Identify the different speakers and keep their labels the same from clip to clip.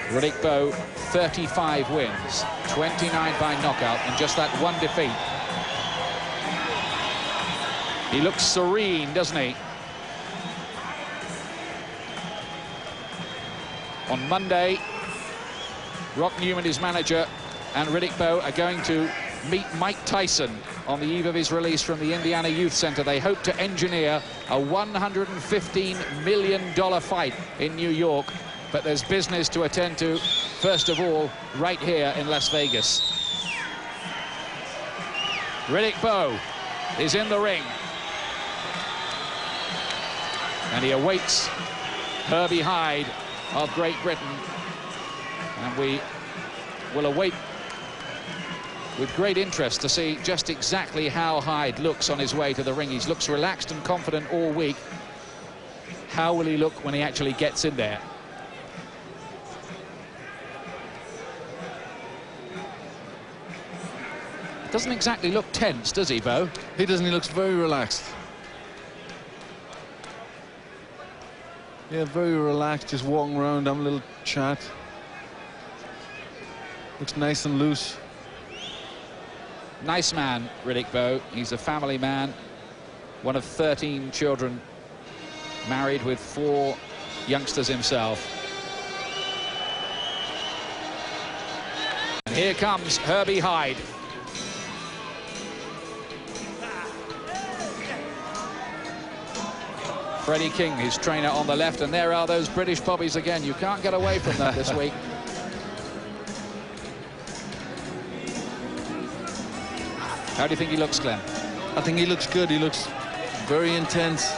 Speaker 1: Riddick Bowe, 35 wins, 29 by knockout, and just that one defeat. He looks serene, doesn't he? On Monday, Rock Newman, his manager, and Riddick Bowe are going to meet Mike Tyson on the eve of his release from the Indiana Youth Center. They hope to engineer a $115 million fight in New York, but there's business to attend to, first of all, right here in Las Vegas. Riddick Bowe is in the ring, and he awaits Herbie Hyde of Great Britain, and we will await with great interest to see just exactly how Hyde looks on his way to the ring. He looks relaxed and confident all week. How will he look when he actually gets in there? Doesn't exactly look tense, does he, Bowe?
Speaker 2: He doesn't. He looks very relaxed. Yeah, very relaxed, just walking around, having a little chat. Looks nice and loose.
Speaker 1: Nice man, Riddick Bowe. He's a family man, one of 13 children, married with 4 youngsters himself. And here comes Herbie Hyde. Freddie King, his trainer, on the left, and there are those British bobbies again. You can't get away from them this week. How do you think he looks, Glenn?
Speaker 2: I think he looks good. He looks very intense.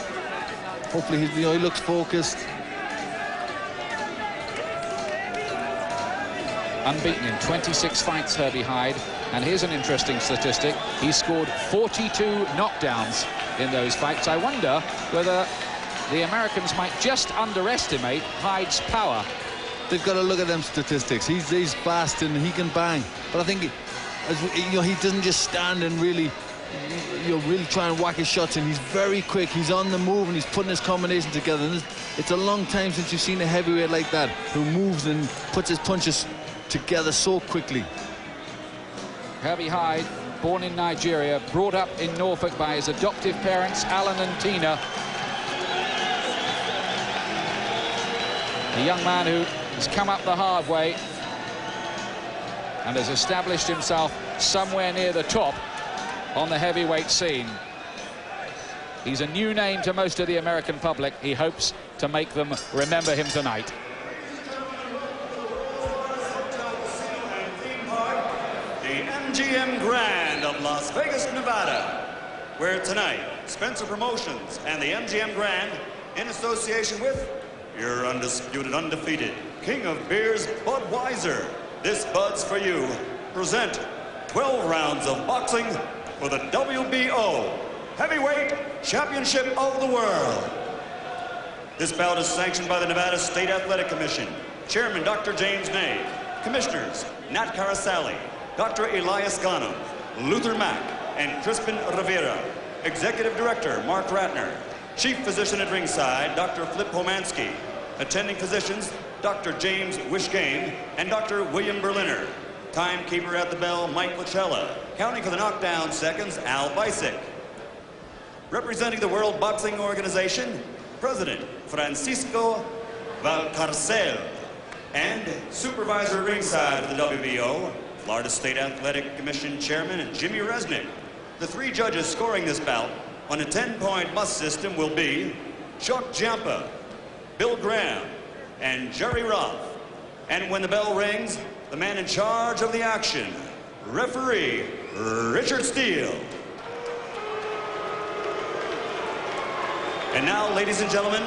Speaker 2: Hopefully, he looks focused.
Speaker 1: Unbeaten in 26 fights, Herbie Hyde. And here's an interesting statistic. He scored 42 knockdowns in those fights. I wonder whether the Americans might just underestimate Hyde's power.
Speaker 2: They've got to look at them statistics. He's fast and he can bang. But I think, he doesn't just stand and really try and whack his shots in. He's very quick. He's on the move and he's putting his combination together. And it's a long time since you've seen a heavyweight like that who moves and puts his punches together so quickly.
Speaker 1: Herbie Hyde, born in Nigeria, brought up in Norfolk by his adoptive parents, Alan and Tina. A young man who has come up the hard way and has established himself somewhere near the top on the heavyweight scene. He's a new name to most of the American public. He hopes to make them remember him tonight.
Speaker 3: The MGM Grand of Las Vegas, Nevada, where tonight Spencer Promotions and the MGM Grand, in association with your undisputed, undefeated king of beers, Budweiser, this Bud's for you, present 12 rounds of boxing for the WBO Heavyweight Championship of the World. This bout is sanctioned by the Nevada State Athletic Commission, Chairman Dr. James Ney, Commissioners Nat Carasali, Dr. Elias Ghanem, Luther Mack, and Crispin Rivera. Executive Director Mark Ratner. Chief Physician at ringside, Dr. Flip Homansky. Attending physicians, Dr. James Wishgame and Dr. William Berliner. Timekeeper at the bell, Mike Lachella. Counting for the knockdown seconds, Al Bisick. Representing the World Boxing Organization, President Francisco Valcarcel. And Supervisor at ringside of the WBO, Florida State Athletic Commission Chairman Jimmy Resnick. The 3 judges scoring this bout on a 10-point must system will be Chuck Giampa, Bill Graham, and Jerry Roth. And when the bell rings, the man in charge of the action, referee Richard Steele. And now, ladies and gentlemen,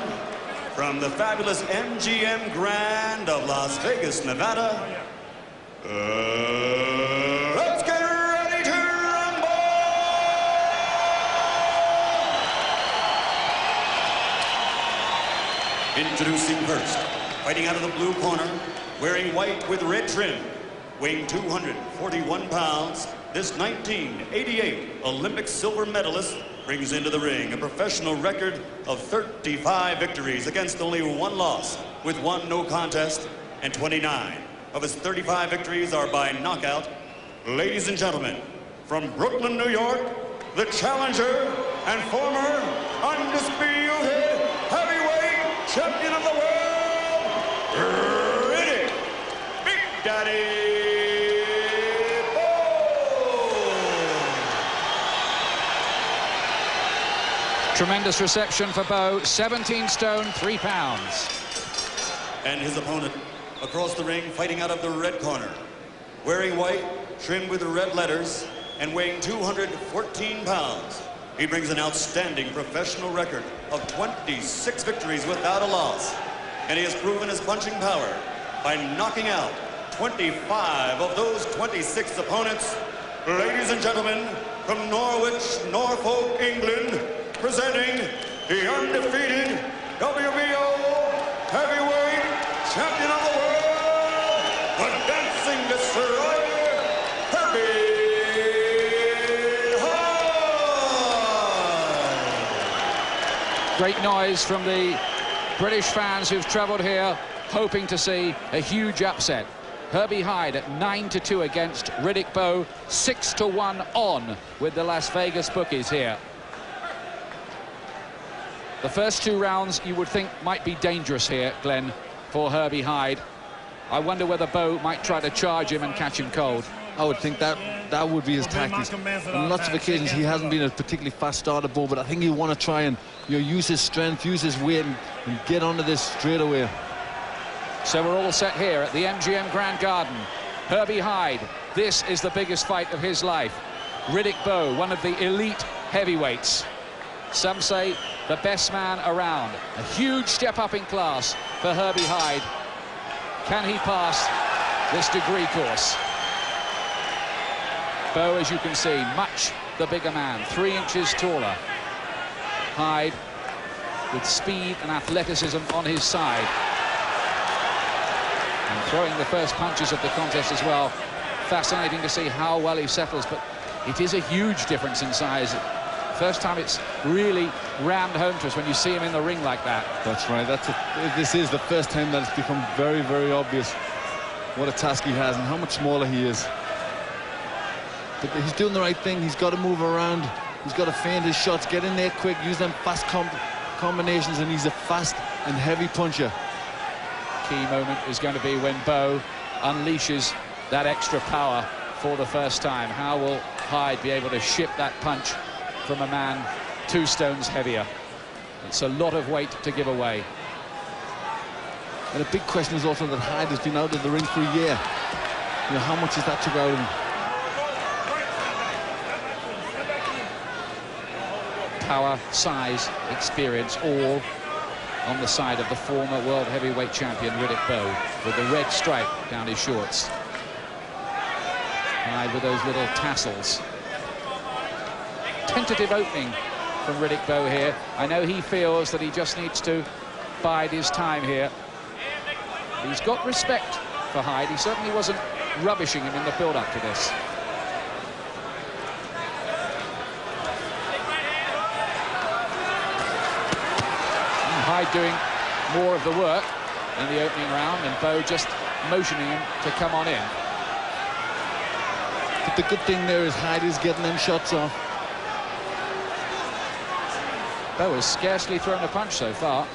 Speaker 3: from the fabulous MGM Grand of Las Vegas, Nevada, let's get ready to rumble! Introducing first, fighting out of the blue corner, wearing white with red trim, weighing 241 pounds, this 1988 Olympic silver medalist brings into the ring a professional record of 35 victories against only 1 loss, with 1 no contest and 29 of his 35 victories are by knockout. Ladies and gentlemen, from Brooklyn, New York, the challenger and former undisputed heavyweight champion of the world, Riddick, Big Daddy Bowe.
Speaker 1: Tremendous reception for Bowe, 17 stone, 3 pounds.
Speaker 3: And his opponent across the ring, fighting out of the red corner, wearing white, trimmed with red letters, and weighing 214 pounds. He brings an outstanding professional record of 26 victories without a loss. And he has proven his punching power by knocking out 25 of those 26 opponents. Ladies and gentlemen, from Norwich, Norfolk, England, presenting the undefeated WBO heavyweight champion of the world, the dancing destroyer, Herbie.
Speaker 1: Great noise from the British fans who've travelled here hoping to see a huge upset. Herbie Hyde at 9-2 against Riddick Bowe, 6-1 on with the Las Vegas bookies here. The first 2 rounds you would think might be dangerous here, Glenn, for Herbie Hyde. I wonder whether Bowe might try to charge him and catch him cold.
Speaker 2: I would think that would be his tactics. On lots of occasions he hasn't been a particularly fast starter, Bowe, but I think he'll want to try and use his strength, use his weight, and get onto this straight away.
Speaker 1: So we're all set here at the MGM Grand Garden. Herbie Hyde, this is the biggest fight of his life. Riddick Bowe, one of the elite heavyweights. Some say the best man around. A huge step up in class for Herbie Hyde. Can he pass this degree course? Bowe, as you can see, much the bigger man, 3 inches taller. Hyde with speed and athleticism on his side. And throwing the first punches of the contest as well. Fascinating to see how well he settles, but it is a huge difference in size. First time it's really rammed home to us when you see him in the ring like that.
Speaker 2: That's right. This is the first time that it's become very, very obvious what a task he has and how much smaller he is. But he's doing the right thing. He's got to move around. He's got to feint his shots, get in there quick, use them fast combinations, and he's a fast and heavy puncher.
Speaker 1: Key moment is going to be when Bowe unleashes that extra power for the first time. How will Hyde be able to ship that punch from a man 2 stones heavier? It's a lot of weight to give away.
Speaker 2: And a big question is also that Hyde has been out of the ring for a year. How much is that took out of him?
Speaker 1: Power, size, experience, all on the side of the former world heavyweight champion Riddick Bowe, with the red stripe down his shorts. Hyde with those little tassels. Tentative opening from Riddick Bowe here. I know he feels that he just needs to bide his time here. He's got respect for Hyde. He certainly wasn't rubbishing him in the build-up to this. Hyde doing more of the work in the opening round, and Bowe just motioning him to come on in.
Speaker 2: But the good thing there is Hyde is getting them shots off.
Speaker 1: Bowe has scarcely thrown a punch so far.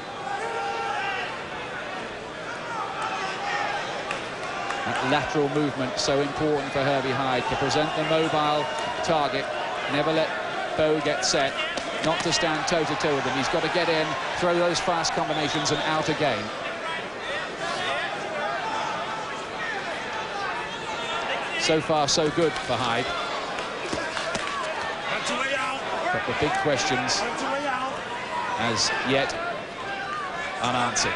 Speaker 1: That lateral movement so important for Herbie Hyde, to present the mobile target, never let Bowe get set, not to stand toe-to-toe with him. He's got to get in, throw those fast combinations, and out again. So far, so good for Hyde. But the big questions, as yet, unanswered.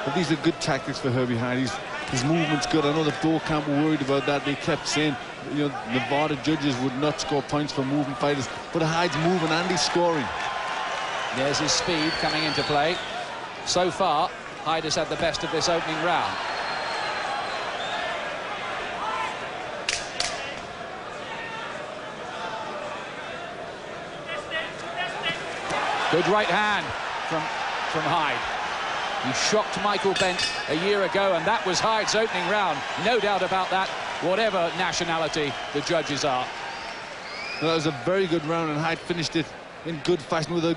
Speaker 2: But these are good tactics for Herbie Hyde. His movement's good. I know the Bowe camp were worried about that. They kept saying, Nevada judges would not score points for moving fighters. But Hyde's moving and he's scoring.
Speaker 1: There's his speed coming into play. So far, Hyde has had the best of this opening round. Good right hand from Hyde. He shocked Michael Bent a year ago, and that was Hyde's opening round. No doubt about that, whatever nationality the judges are.
Speaker 2: Well, that was a very good round, and Hyde finished it in good fashion with a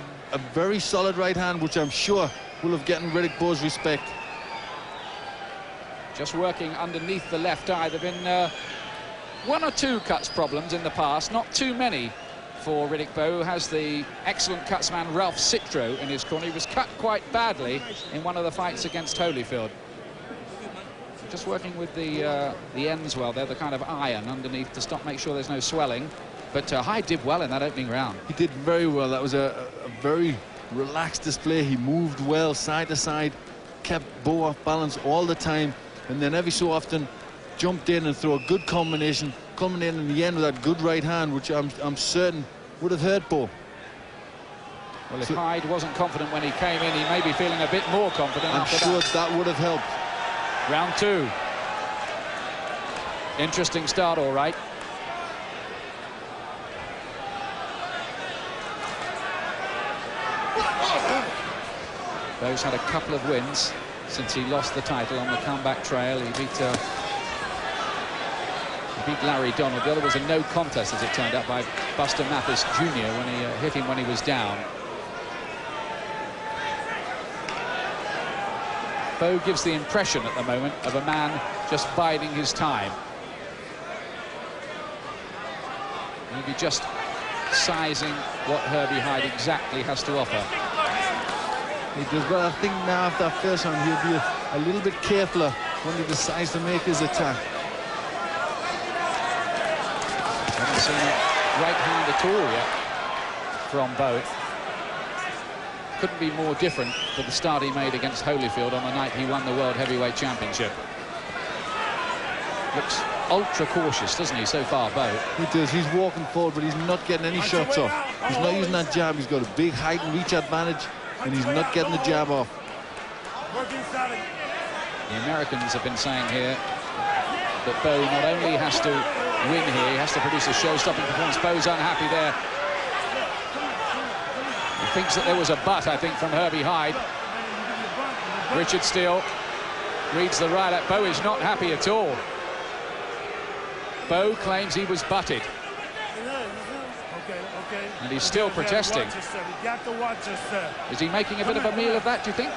Speaker 2: very solid right hand, which I'm sure will have gotten Riddick Bowe's respect.
Speaker 1: Just working underneath the left eye. There have been one or two cuts problems in the past, not too many for Riddick Bowe, who has the excellent cutsman Ralph Citro in his corner. He was cut quite badly in one of the fights against Holyfield. Just working with the ends well. They're the kind of iron underneath to make sure there's no swelling. But Hyde did well in that opening round.
Speaker 2: He did very well. That was a very relaxed display. He moved well side to side, kept Bowe off balance all the time, and then every so often jumped in and threw a good combination, coming in the end with that good right hand, which I'm certain would have hurt Bowe.
Speaker 1: Well, if Hyde wasn't confident when he came in, he may be feeling a bit more confident after that.
Speaker 2: I'm sure that would have helped.
Speaker 1: Round two. Interesting start, all right. Bowe's had a couple of wins since he lost the title on the comeback trail. He beat Larry Donald. The other was a no contest, as it turned out, by Buster Mathis Jr. when he hit him when he was down. Bowe gives the impression at the moment of a man just biding his time. Maybe just sizing what Herbie Hyde exactly has to offer.
Speaker 2: He does, but I think now after that first round he'll be a little bit careful when he decides to make his attack.
Speaker 1: Haven't seen a right hand at all yet from Bowe. Couldn't be more different for the start he made against Holyfield on the night he won the World Heavyweight Championship. Looks ultra cautious, doesn't he, so far, Bowe?
Speaker 2: He does. He's walking forward, but he's not getting any shots off. He's not using that jab. He's got a big height and reach advantage, and he's not getting the jab off.
Speaker 1: The Americans have been saying here that Bowe not only has to win here, he has to produce a show-stopping performance. Bowe's unhappy there. He thinks that there was a butt, I think, from Herbie Hyde. Richard Steele reads the right at Bowe is not happy at all. Bowe claims he was butted. And he's still protesting. Is he making a bit of a meal of that, do you think?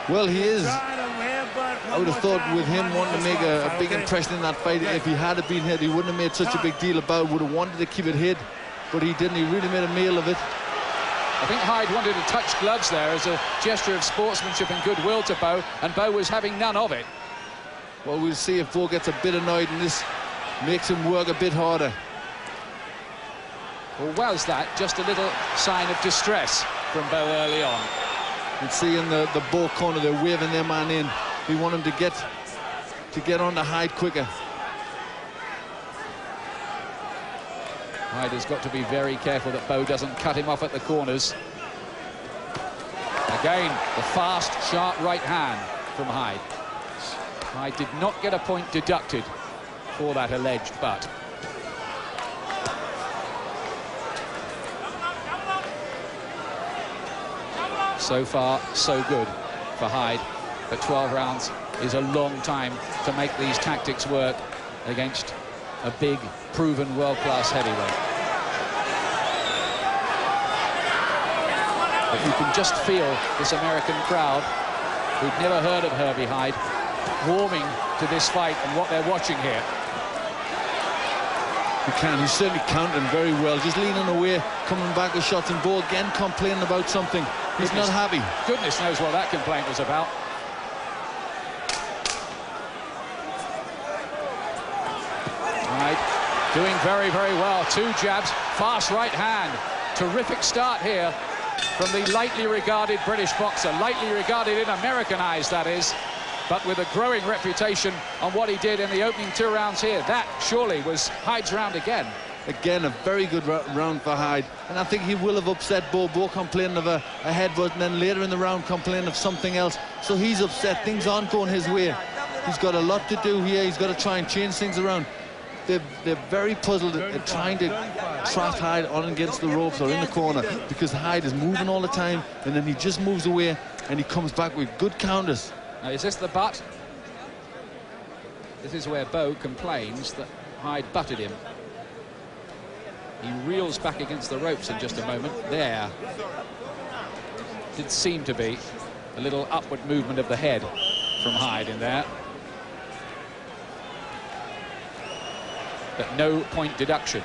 Speaker 2: Well, he is. I would have thought with him wanting to make a big impression in that fight, if he had been hit, he wouldn't have made such a big deal about it, would have wanted to keep it hid, but he didn't. He really made a meal of it.
Speaker 1: I think Hyde wanted to touch gloves there as a gesture of sportsmanship and goodwill to Bowe, and Bowe was having none of it.
Speaker 2: Well, we'll see if Bowe gets a bit annoyed, and this makes him work a bit harder.
Speaker 1: Or was that just a little sign of distress from Bowe early on?
Speaker 2: You can see in the Bowe corner, they're waving their man in. They want him to get on the Hyde quicker.
Speaker 1: Hyde has got to be very careful that Bowe doesn't cut him off at the corners. Again, the fast, sharp right hand from Hyde. Hyde did not get a point deducted for that alleged butt. So far, so good for Hyde, but 12 rounds is a long time to make these tactics work against a big, proven world-class heavyweight. But you can just feel this American crowd, who'd never heard of Herbie Hyde, warming to this fight and what they're watching here.
Speaker 2: He can. He's certainly counting very well. Just leaning away, coming back with shots, and Bowe again complaining about something. He's not happy.
Speaker 1: Goodness knows what that complaint was about. Hyde doing very, very well. Two jabs, fast right hand. Terrific start here from the lightly regarded British boxer. Lightly regarded in American eyes, that is, but with a growing reputation on what he did in the opening 2 rounds here. That surely was Hyde's round again.
Speaker 2: Again, a very good round for Hyde, and I think he will have upset Bowe. Bowe complaining of a headbutt, and then later in the round complaining of something else. So he's upset. Things aren't going his way. He's got a lot to do here. He's got to try and change things around. They're very puzzled at trying to trap Hyde on against the ropes or in the corner, because Hyde is moving all the time, and then he just moves away and he comes back with good counters.
Speaker 1: Now, is this the butt? This is where Bowe complains that Hyde butted him. He reels back against the ropes in just a moment. There did seem to be a little upward movement of the head from Hyde in there. But no point deduction.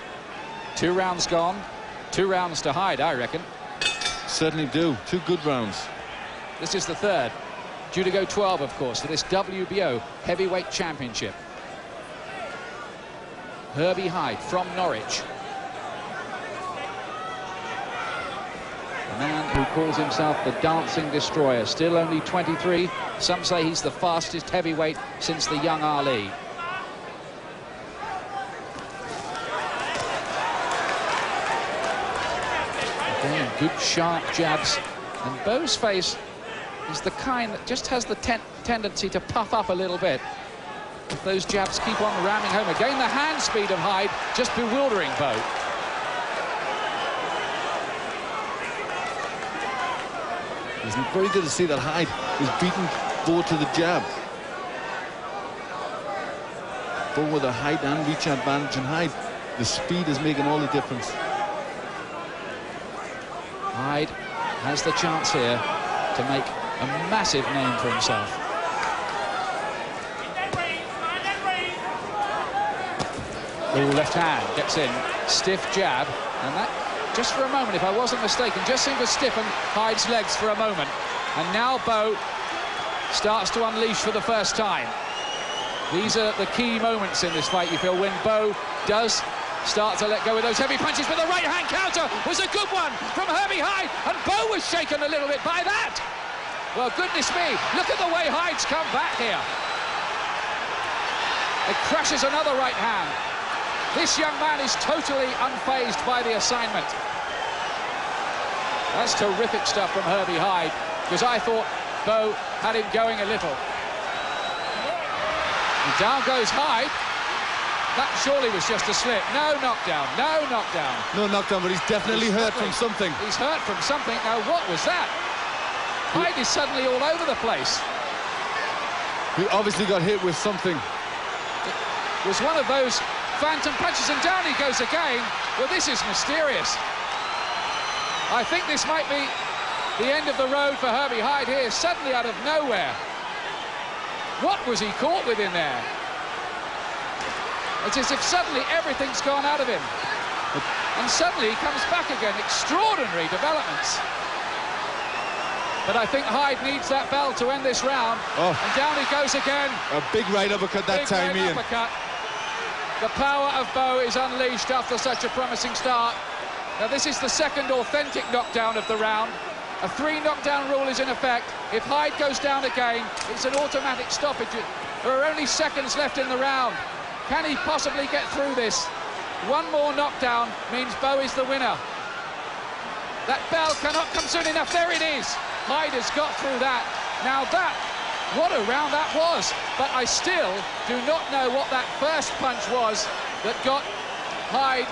Speaker 1: 2 rounds gone. 2 rounds to Hyde, I reckon.
Speaker 2: Certainly do. 2 good rounds.
Speaker 1: This is the 3rd. Due to go 12, of course, for this WBO Heavyweight Championship. Herbie Hyde from Norwich. A man who calls himself the Dancing Destroyer. Still only 23. Some say he's the fastest heavyweight since the young Ali. Again, good sharp jabs. And Bowe's face is the kind that just has the tendency to puff up a little bit. If those jabs keep on ramming home. Again, the hand speed of Hyde just bewildering Bowe.
Speaker 2: It's very good to see that Hyde is beating Bowe to the jab. Bowe with a height and reach advantage, and Hyde, the speed is making all the difference.
Speaker 1: Hyde has the chance here to make a massive name for himself. Oh, left hand gets in, stiff jab, and that, just for a moment, if I wasn't mistaken, just seemed to stiffen Hyde's legs for a moment. And now Bowe starts to unleash for the first time. These are the key moments in this fight, you feel, when Bowe does start to let go of those heavy punches. But the right hand counter was a good one from Herbie Hyde, and Bowe was shaken a little bit by that. Well, goodness me, look at the way Hyde's come back here. It crushes another right hand. This young man is totally unfazed by the assignment. That's terrific stuff from Herbie Hyde, because I thought Bowe had him going a little. And down goes Hyde. That surely was just a slip. No knockdown, no knockdown.
Speaker 2: No knockdown, but he's definitely hurt from something.
Speaker 1: He's hurt from something. Now, what was that? Hyde is suddenly all over the place.
Speaker 2: He obviously got hit with something.
Speaker 1: It was one of those phantom punches, and down he goes again. Well, this is mysterious. I think this might be the end of the road for Herbie Hyde here, suddenly out of nowhere. What was he caught with in there? It's as if suddenly everything's gone out of him. And suddenly he comes back again. Extraordinary developments. But I think Hyde needs that bell to end this round.
Speaker 2: Oh.
Speaker 1: And down he goes again.
Speaker 2: A big right uppercut that time, Ian.
Speaker 1: Uppercut. The power of Bowe is unleashed after such a promising start. Now, this is the 2nd authentic knockdown of the round. A 3 knockdown rule is in effect. If Hyde goes down again, it's an automatic stoppage. There are only seconds left in the round. Can he possibly get through this? One more knockdown means Bowe is the winner. That bell cannot come soon enough. There it is. Hyde has got through that. Now that, what a round that was. But I still do not know what that first punch was that got Hyde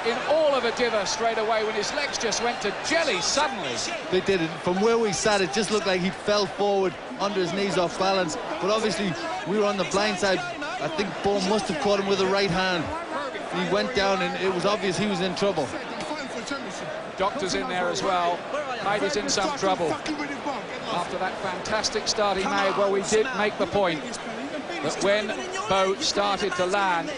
Speaker 1: in all of a dither straight away when his legs just went to jelly suddenly.
Speaker 2: They did it. From where we sat, it just looked like he fell forward under his knees off balance. But obviously, we were on the blind side. I think Bowe must have caught him with a right hand. He went down, and it was obvious he was in trouble.
Speaker 1: Doctor's in there as well. Hyde is in some trouble. After that fantastic start he made, well, we did make the point that when Bowe started to land,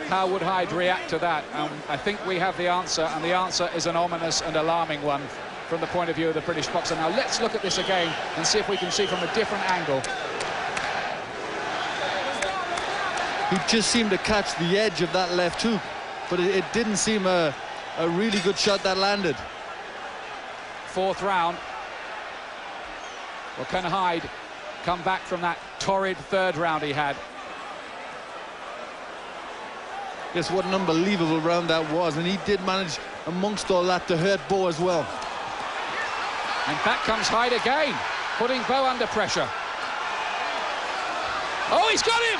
Speaker 1: how would Hyde react to that? I think we have the answer, and the answer is an ominous and alarming one from the point of view of the British boxer. Now, let's look at this again and see if we can see from a different angle.
Speaker 2: He just seemed to catch the edge of that left hook, but it didn't seem a really good shot that landed.
Speaker 1: 4th round. Well, can Hyde come back from that torrid 3rd round he had?
Speaker 2: Yes, what an unbelievable round that was, and he did manage, amongst all that, to hurt Bowe as well.
Speaker 1: And back comes Hyde again, putting Bowe under pressure. Oh, he's got him!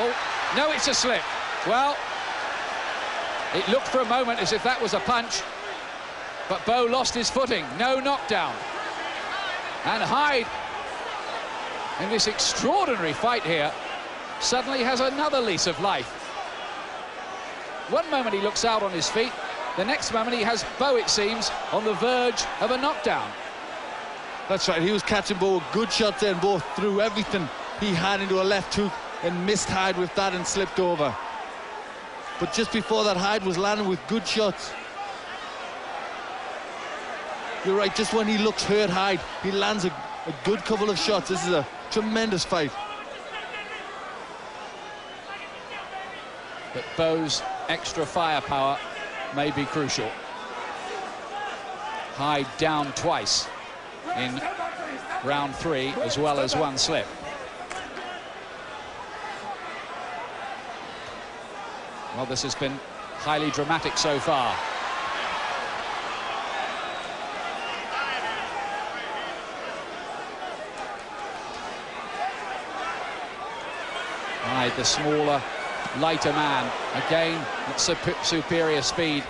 Speaker 1: Oh, no, it's a slip. Well, it looked for a moment as if that was a punch. But Bowe lost his footing. No knockdown. And Hyde, in this extraordinary fight here, suddenly has another lease of life. One moment he looks out on his feet. The next moment he has Bowe, it seems, on the verge of a knockdown.
Speaker 2: That's right. He was catching Bowe. Good shots there, and Bowe threw everything he had into a left hook and missed Hyde with that and slipped over. But just before that, Hyde was landing with good shots. You're right, just when he looks hurt, Hyde, he lands a good couple of shots. This is a tremendous fight.
Speaker 1: But Bowe's extra firepower may be crucial. Hyde down twice in round 3, as well as one slip. Well, this has been highly dramatic so far. Hyde, the smaller, lighter man, again at superior speed.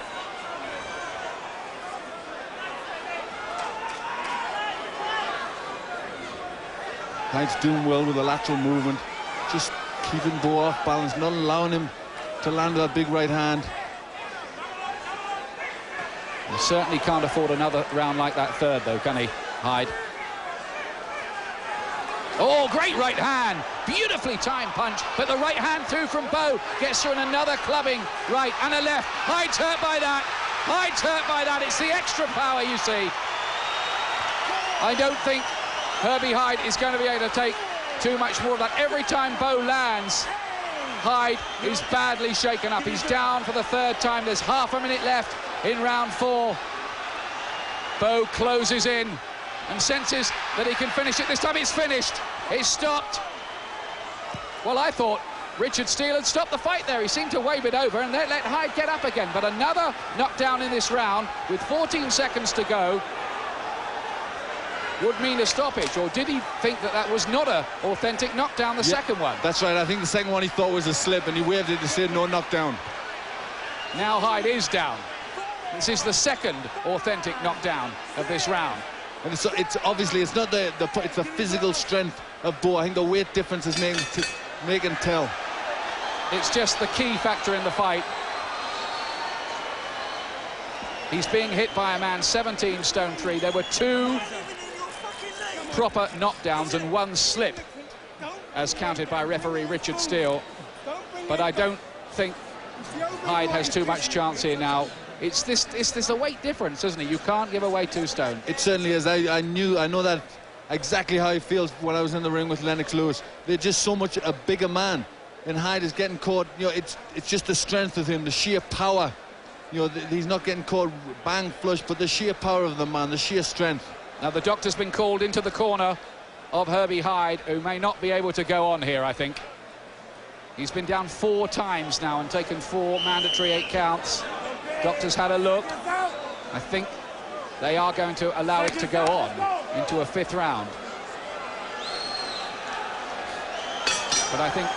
Speaker 2: Hyde's doing well with the lateral movement, just keeping Bowe off balance, not allowing him to land that big right hand.
Speaker 1: He certainly can't afford another round like that third, though, can he, Hyde? Oh, great right hand. Beautifully timed punch, but the right hand through from Bowe gets through in another clubbing right and a left. Hyde's hurt by that. Hyde's hurt by that. It's the extra power, you see. I don't think Herbie Hyde is going to be able to take too much more of that. Every time Bowe lands, Hyde is badly shaken up. He's down for the third time. There's half a minute left in round 4. Bowe closes in and senses that he can finish it. This time it's finished. It's stopped. Well, I thought Richard Steele had stopped the fight there. He seemed to wave it over and let Hyde get up again. But another knockdown in this round with 14 seconds to go would mean a stoppage. Or did he think that that was not an authentic knockdown, the second one?
Speaker 2: That's right. I think the second one he thought was a slip, and he waved it to say no knockdown.
Speaker 1: Now Hyde is down. This is the second authentic knockdown of this round.
Speaker 2: And it's obviously it's not it's the physical strength of Bowe. I think the weight difference is making tell.
Speaker 1: It's just the key factor in the fight. He's being hit by a man 17 stone 3. There were 2 proper knockdowns and 1 slip, as counted by referee Richard Steele. But I don't think Hyde has too much chance here now. It's a weight difference, isn't it? You can't give away 2 stone.
Speaker 2: It certainly is. I know that exactly how he feels when I was in the ring with Lennox Lewis. They're just so much a bigger man, and Hyde is getting caught. You know, it's just the strength of him, the sheer power. You know, he's not getting caught bang flush, but the sheer power of the man, the sheer strength.
Speaker 1: Now the doctor's been called into the corner of Herbie Hyde, who may not be able to go on here, I think. He's been down 4 times now and taken 4 mandatory 8 counts. Doctors had a look. I think they are going to allow it to go on into a 5th round. But I think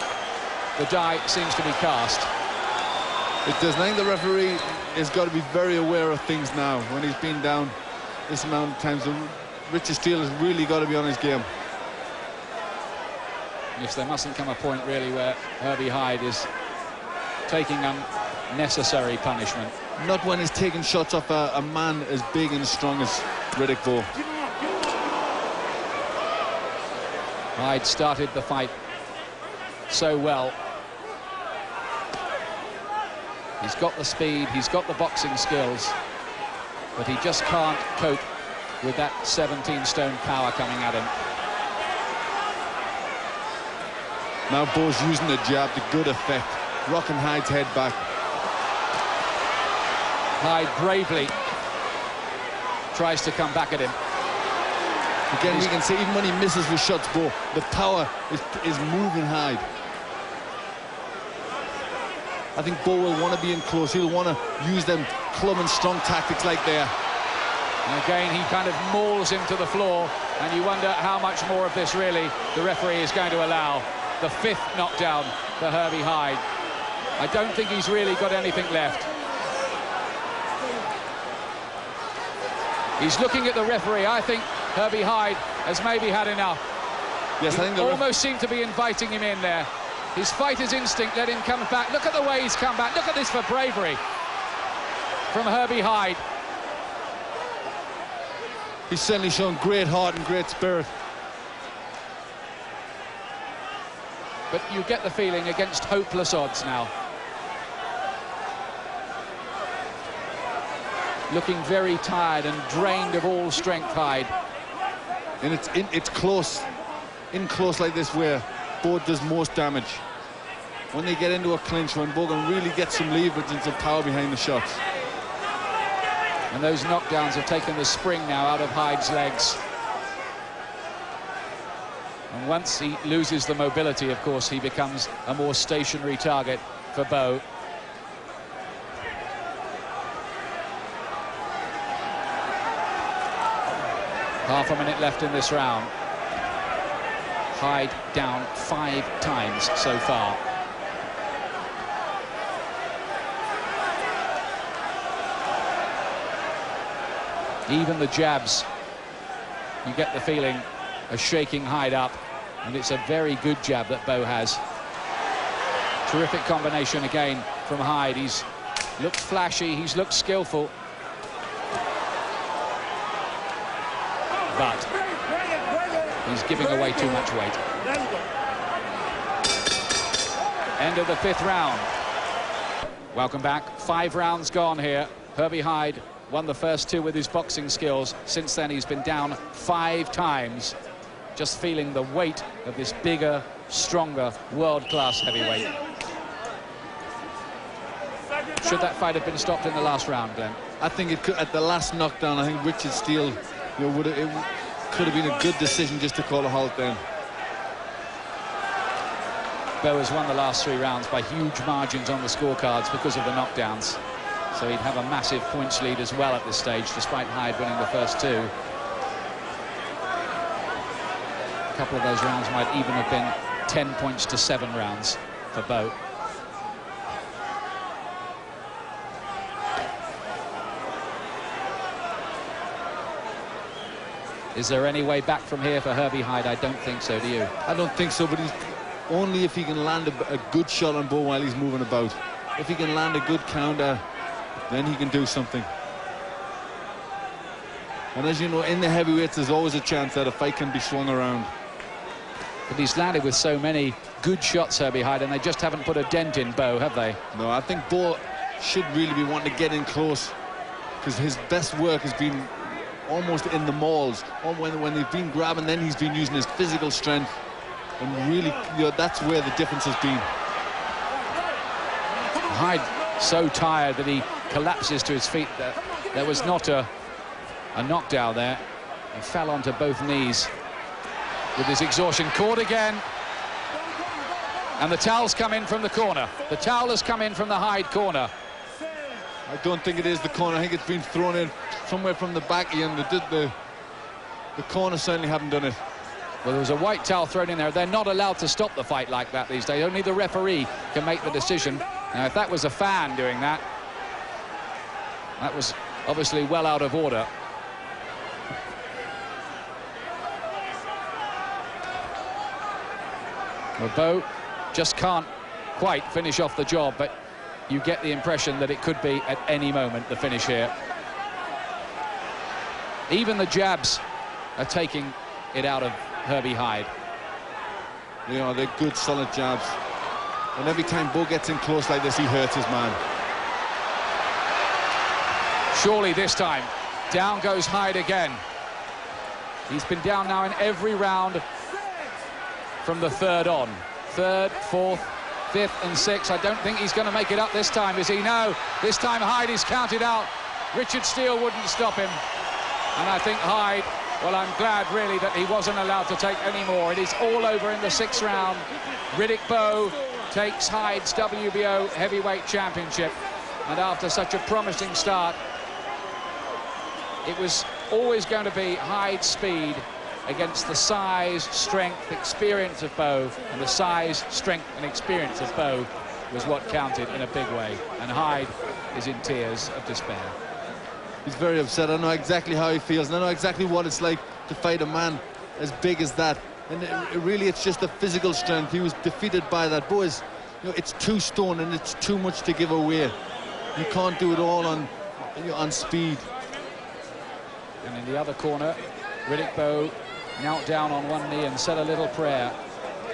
Speaker 1: the die seems to be cast.
Speaker 2: It does. I think the referee has got to be very aware of things now when he's been down this amount of times. Richard Steele has really got to be on his game.
Speaker 1: Yes, there mustn't come a point really where Herbie Hyde is taking unnecessary punishment.
Speaker 2: Not when he's taking shots off a man as big and strong as Riddick Bowe.
Speaker 1: Hyde started the fight so well. He's got the speed, he's got the boxing skills, but he just can't cope with that 17 stone power coming at him.
Speaker 2: Now Bowe's using the jab to good effect, rocking Hyde's head back.
Speaker 1: Hyde bravely tries to come back at him.
Speaker 2: Again, we can see even when he misses with shots, Bowe, the power is moving Hyde. I think Bowe will want to be in close. He'll want to use them club and strong tactics like there.
Speaker 1: And again, he kind of mauls him to the floor, and you wonder how much more of this really the referee is going to allow. The 5th knockdown for Herbie Hyde. I don't think he's really got anything left. He's looking at the referee. I think Herbie Hyde has maybe had enough.
Speaker 2: Yes, I think
Speaker 1: he almost seemed to be inviting him in there. His fighter's instinct let him come back. Look at the way he's come back. Look at this for bravery from Herbie Hyde.
Speaker 2: He's certainly shown great heart and great spirit.
Speaker 1: But you get the feeling against hopeless odds now. Looking very tired and drained of all strength, Hyde.
Speaker 2: And it's close. In close like this where Bowe does most damage. When they get into a clinch, when Bowe can really get some leverage and some power behind the shots.
Speaker 1: And those knockdowns have taken the spring now out of Hyde's legs. And once he loses the mobility, of course, he becomes a more stationary target for Bowe. Half a minute left in this round. Hyde down 5 times so far. Even the jabs, you get the feeling, are shaking Hyde up, and it's a very good jab that Bowe has. Terrific combination again from Hyde. He's looked flashy, he's looked skillful. But he's giving away too much weight. End of the 5th round. Welcome back. 5 rounds gone here. Herbie Hyde won the first 2 with his boxing skills. Since then, he's been down 5 times. Just feeling the weight of this bigger, stronger, world-class heavyweight. Should that fight have been stopped in the last round, Glenn?
Speaker 2: I think it could, at the last knockdown, I think Richard Steele, you know, it could have been a good decision just to call a halt then.
Speaker 1: Bowe has won the last 3 rounds by huge margins on the scorecards because of the knockdowns. So he'd have a massive points lead as well at this stage, despite Hyde winning the first 2. A couple of those rounds might even have been 10 points to 7 rounds for Bowe. Is there any way back from here for Herbie Hyde? I don't think so, do you?
Speaker 2: I don't think so, but he's only if he can land a good shot on Bowe while he's moving about. If he can land a good counter, then he can do something. And as you know, in the heavyweights, there's always a chance that a fight can be swung around.
Speaker 1: But he's landed with so many good shots, Herbie Hyde, and they just haven't put a dent in Bowe, have they?
Speaker 2: No, I think Bowe should really be wanting to get in close, because his best work has been almost in the mauls. Or when they've been grabbing, then he's been using his physical strength. And really, you know, that's where the difference has been.
Speaker 1: Hyde so tired that he collapses to his feet. There was not a knockdown there. He fell onto both knees with his exhaustion. Caught again. And the towel's come in from the corner. The towel has come in from the Hyde corner.
Speaker 2: I don't think it is the corner. I think it's been thrown in somewhere from the back, Ian. The corner certainly haven't done it.
Speaker 1: Well, there was a white towel thrown in there. They're not allowed to stop the fight like that these days. Only the referee can make the decision. Now, if that was a fan doing that, that was obviously well out of order. Well, Bowe just can't quite finish off the job, but you get the impression that it could be at any moment the finish here. Even the jabs are taking it out of Herbie Hyde.
Speaker 2: You know, they're good, solid jabs. And every time Bowe gets in close like this, he hurts his man.
Speaker 1: Surely this time, down goes Hyde again. He's been down now in every round from the 3rd on. 3rd, 4th, 5th and 6th. I don't think he's going to make it up this time, is he? No, this time Hyde is counted out. Richard Steele wouldn't stop him. And I think Hyde, well, I'm glad really that he wasn't allowed to take any more. It is all over in the 6th round. Riddick Bowe takes Hyde's WBO heavyweight championship. And after such a promising start, it was always going to be Hyde's speed against the size, strength, experience of Bowe. And the size, strength and experience of Bowe was what counted in a big way. And Hyde is in tears of despair.
Speaker 2: He's very upset. I know exactly how he feels, and I know exactly what it's like to fight a man as big as that. And really, it's just the physical strength. He was defeated by that. Bowe is, it's 2 stone, and it's too much to give away. You can't do it all on speed.
Speaker 1: And in the other corner, Riddick Bowe knelt down on one knee and said a little prayer.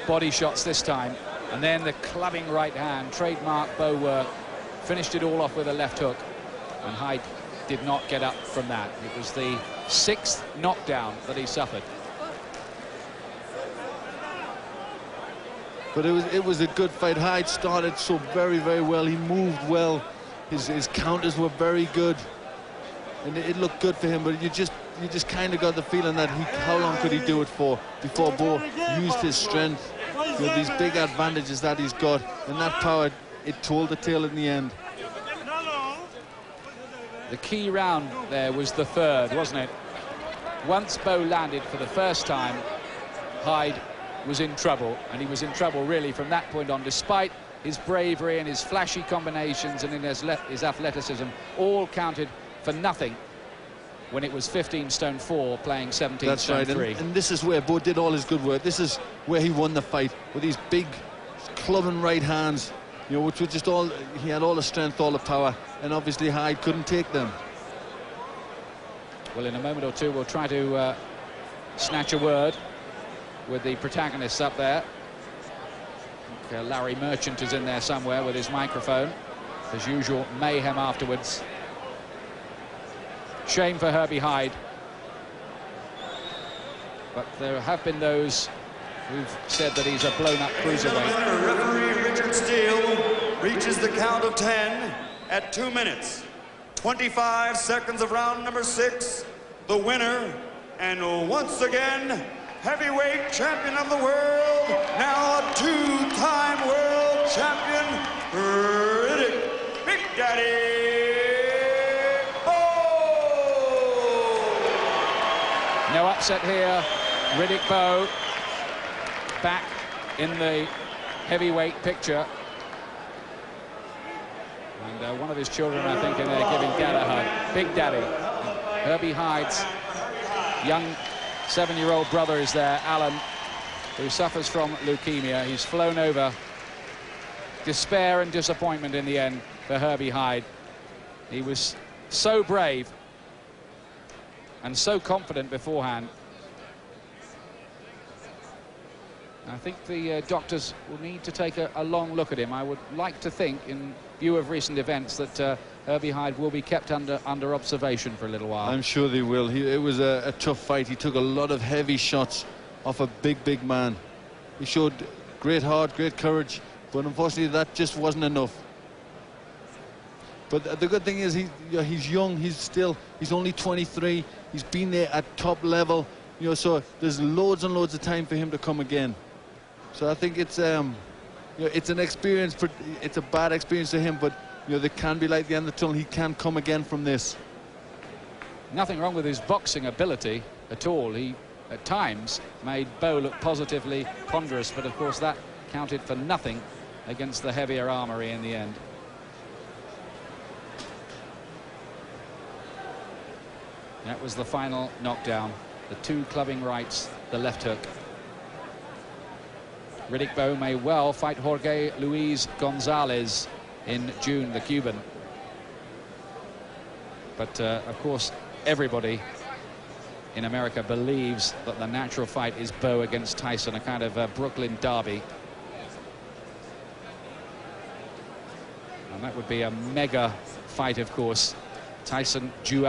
Speaker 1: Body shots this time, and then the clubbing right hand, trademark Bowe work, finished it all off with a left hook, and Hyde did not get up from that. It was the 6th knockdown that he suffered.
Speaker 2: But it was a good fight. Hyde started so very, very well. He moved well. His counters were very good, and it looked good for him. But you just kind of got the feeling that how long could he do it for before Bowe used his strength, these big advantages that he's got, and that power, it told the tale in the end.
Speaker 1: The key round there was the 3rd, wasn't it? Once Bowe landed for the first time, Hyde was in trouble, and he was in trouble really from that point on, despite his bravery and his flashy combinations and in his athleticism, all counted for nothing when it was 15 stone 4 playing 17
Speaker 2: That's
Speaker 1: stone
Speaker 2: right,
Speaker 1: 3.
Speaker 2: and this is where Bowe did all his good work. This is where he won the fight, with these big clubbing right hands, which were just all, he had all the strength, all the power, and obviously Hyde couldn't take them.
Speaker 1: Well, in a moment or two, we'll try to snatch a word with the protagonists up there. Larry Merchant is in there somewhere with his microphone. As usual, mayhem afterwards. Shame for Herbie Hyde. But there have been those who've said that he's a blown-up cruiserweight.
Speaker 3: Referee Richard Steele reaches the count of 10 at 2 minutes, 25 seconds of round number 6. The winner, and once again, heavyweight champion of the world, now a 2-time world champion, Riddick Big Daddy Bowe.
Speaker 1: No upset here. Riddick Bowe back in the heavyweight picture. And one of his children, I think, in there giving Dad a hug. Big Daddy. Herbie Hyde's young 7-year-old brother is there, Alan, who suffers from leukemia. He's flown over. Despair and disappointment in the end for Herbie Hyde. He was so brave and so confident beforehand. I think the doctors will need to take a long look at him. I would like to think, in view of recent events, that Herbie Hyde will be kept under observation for a little while.
Speaker 2: I'm sure they will. It was a tough fight. He took a lot of heavy shots off a big man. He showed great heart, great courage, but unfortunately that just wasn't enough. But the good thing is he's young. He's only 23. He's been there at top level. So there's loads and loads of time for him to come again. So I think it's it's an experience. It's a bad experience to him, but there can be light at the end of the tunnel. He can come again from this.
Speaker 1: Nothing wrong with his boxing ability at all. He, at times, made Bowe look positively ponderous, but of course that counted for nothing against the heavier armory in the end. That was the final knockdown. The 2 clubbing rights, the left hook. Riddick Bowe may well fight Jorge Luis Gonzalez in June, the Cuban. But of course, everybody in America believes that the natural fight is Bowe against Tyson, a kind of Brooklyn derby. And that would be a mega fight, of course. Tyson due